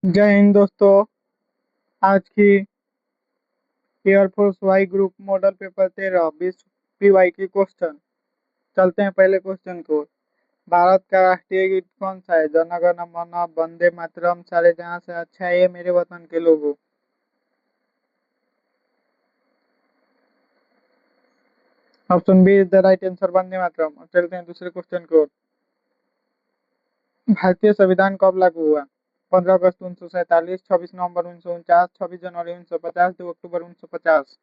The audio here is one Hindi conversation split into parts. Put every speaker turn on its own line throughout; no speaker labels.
जय हिंद दोस्तों। आज की air force Y group model paper 13 20 PY की क्वेश्चन। चलते हैं पहले क्वेश्चन को। भारत का राष्ट्रीय गीत कौन सा है? जन गण मन, वंदे मातरम, सारे जहां से अच्छा है, ये मेरे वतन के लोगों। Option B is the right answer, Vande Mataram. अब चलते हैं दूसरे क्वेश्चन को। भारतीय संविधान कब लागू हुआ? 15 अगस्त 1947, 26 नवंबर 1949, 26 जनवरी 1950, 2 अक्टूबर 1950।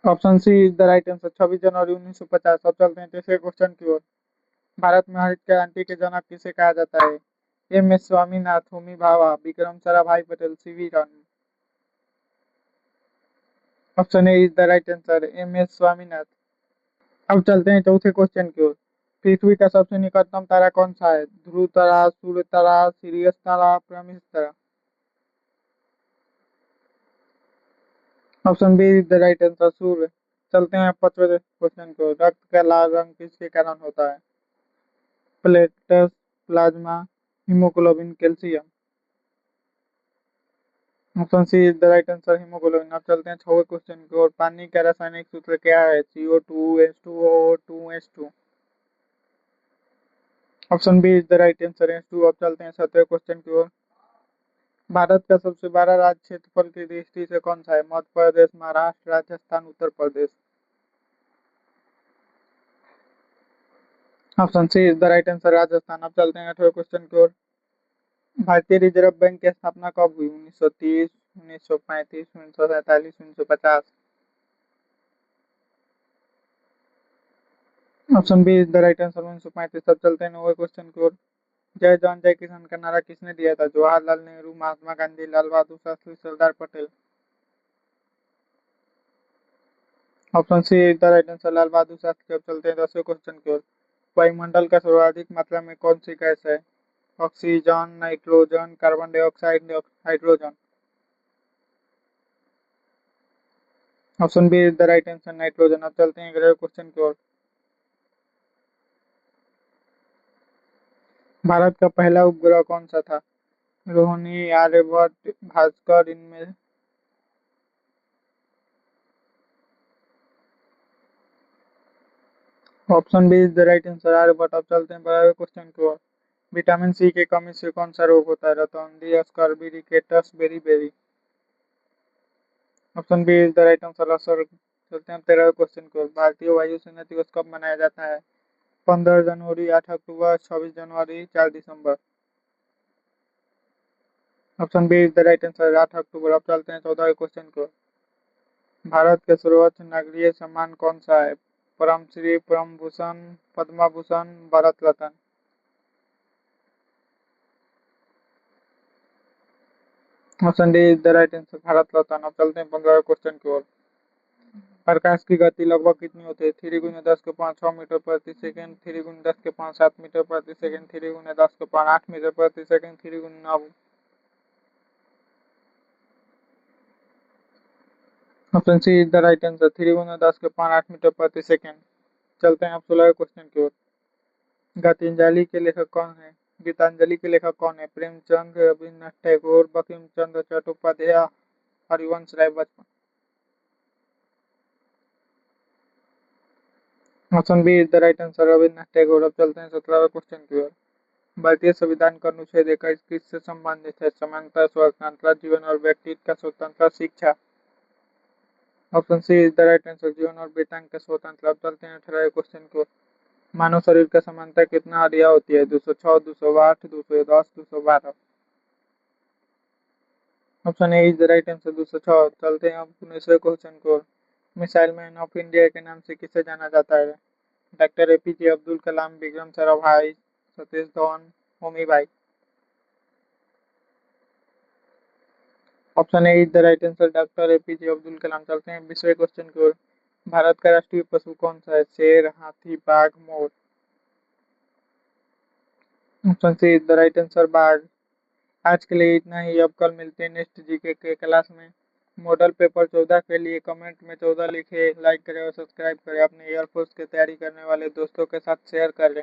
Option C is the right answer, 26 जनवरी 1950। अब चलते हैं तीसरे क्वेश्चन की ओर। भारत में हरित क्रांति के जनक किसे कहा जाता है? M S Swaminath, Homi Bhabha, Vikram Sarabhai Patel, CV Raman. Option A is the right answer, M S Swaminath. अब चलते हैं चौथे क्वेश्चन की ओर। पृथ्वी का सबसे निकटतम तारा कौन सा है? ध्रुव तारा, सूर्य तारा, सीरियस तारा, प्रमिस तारा। Option B is the right answer, सूर्य। चलते हैं पांचवें क्वेश्चन को। रक्त का लाल रंग किसके कारण होता है? Platelets, plasma, haemoglobin, calcium. Option C is the right answer, haemoglobin. अब चलते हैं छठवें क्वेश्चन की ओर। पानी का रासायनिक सूत्र क्या है? CO2H2O2 option B is the right answer, H2। अब चलते हैं सातवें क्वेश्चन की ओर। भारत का सबसे बड़ा राज्य क्षेत्रफल की दृष्टि से कौन सा है? Madhya Pradesh, Maharashtra, Rajasthan, Uttar Pradesh. Option C is the right answer, Rajasthan. अब चलते हैं आठवें क्वेश्चन की ओर। भारतीय रिजर्व बैंक की स्थापना कब हुई? 1930, 1935, 1947, 1950। Option B is the right answer, 1935। अब चलते हैं नौवे क्वेश्चन की ओर। जय जवान जय किसान का नारा किसने दिया था? Jawaharlal Nehru, Mahatma Gandhi, Lal Bahadur Shastri, Sardar Patel. Option C is the right answer, Lal Bahadur Shastri. अब चलते हैं 10वें क्वेश्चन की ओर। वायुमंडल का सर्वाधिक मात्रा में कौन सी गैस है? Oxygen, nitrogen, carbon dioxide, hydrogen. Option B is the right answer, nitrogen. अब चलते हैं 11वें क्वेश्चन की ओर। भारत का पहला उपग्रह कौन सा था? रोहिणी, आर्यभट्ट, भास्कर, इनमें। Option B is the right answer, Aryabhatta. अब चलते हैं 12वें क्वेश्चन की ओर। विटामिन सी की कमी से कौन सा रोग होता है? रतौंधी, स्कर्वी, रिकेटस, बेरी। Option B is the right answer, असर। चलते हैं 13वें क्वेश्चन की ओर। भारतीय वायुसेना दिवस कब मनाया जाता है? 15 जनवरी, 8 अक्टूबर, 26 जनवरी, 4 दिसंबर। Option B is the right answer, 8 अक्टूबर। अब चलते हैं 14वें क्वेश्चन को। भारत के सर्वोच्च नागरिक सम्मान कौन सा है? परमश्री, परम भूषण, Padma Bhushan, Bharat Ratna. Option D is the right answer, Bharat Ratna. अब चलते हैं 15वें क्वेश्चन की ओर। प्रकाश की गति लगभग कितनी होती है? 3 × 10⁻⁴ मीटर प्रति सेकंड, 3 × 10⁻⁷ मीटर प्रति सेकंड, 3 × 10⁸ मीटर प्रति second, 3 × 9। Option C is the right answer, 3 × 10⁸ metre प्रति सेकंड। चलते हैं अब 16वें क्वेश्चन की ओर। गीतांजलि के लेखक कौन है? गीतांजलि के लेखक कौन है? Premchand, Rabindranath Tagore, Bankim Chandra Chattopadhyay, Harivansh Rai Bachchan. Option B is the right answer, Rabindranath Tagore. अब चलते हैं 17वें क्वेश्चन की ओर। भारतीय संविधान का अनुच्छेद 21 किससे संबंधित है? समानता, स्वतंत्रता, जीवन और व्यक्ति का स्वतंत्रता, शिक्षा। Option C is the right answer, जीवन और व्यक्ति का स्वतंत्र। अब चलते हैं 18वें क्वेश्चन को। मानव शरीर का समानता कितना हड्डियां होती है? 206, 208, 210, 212। Option A is the right answer, 206। चलते हैं अब 19वें क्वेश्चन को। मिसाइल मैन ऑफ इंडिया के नाम से किसे जाना जाता है? Doctor APJ Abdul Kalam, Vikram Sarabhai, Satish Dhawan, Homi Bhai. Option A is the right answer, doctor APJ Abdul Kalam. चलते हैं 20वें क्वेश्चन की ओर। भारत का राष्ट्रीय पशु कौन सा है? शेर, हाथी, बाघ, मोर। Option C is the right answer, बाघ। आज के लिए इतना ही। अब कल मिलते हैं नेक्स्ट जीके के क्लास में। मॉडल पेपर 14 के लिए कमेंट में 14 लिखे, लाइक करें और सब्सक्राइब करें। अपने एयरफोर्स की तैयारी करने वाले दोस्तों के साथ शेयर करें।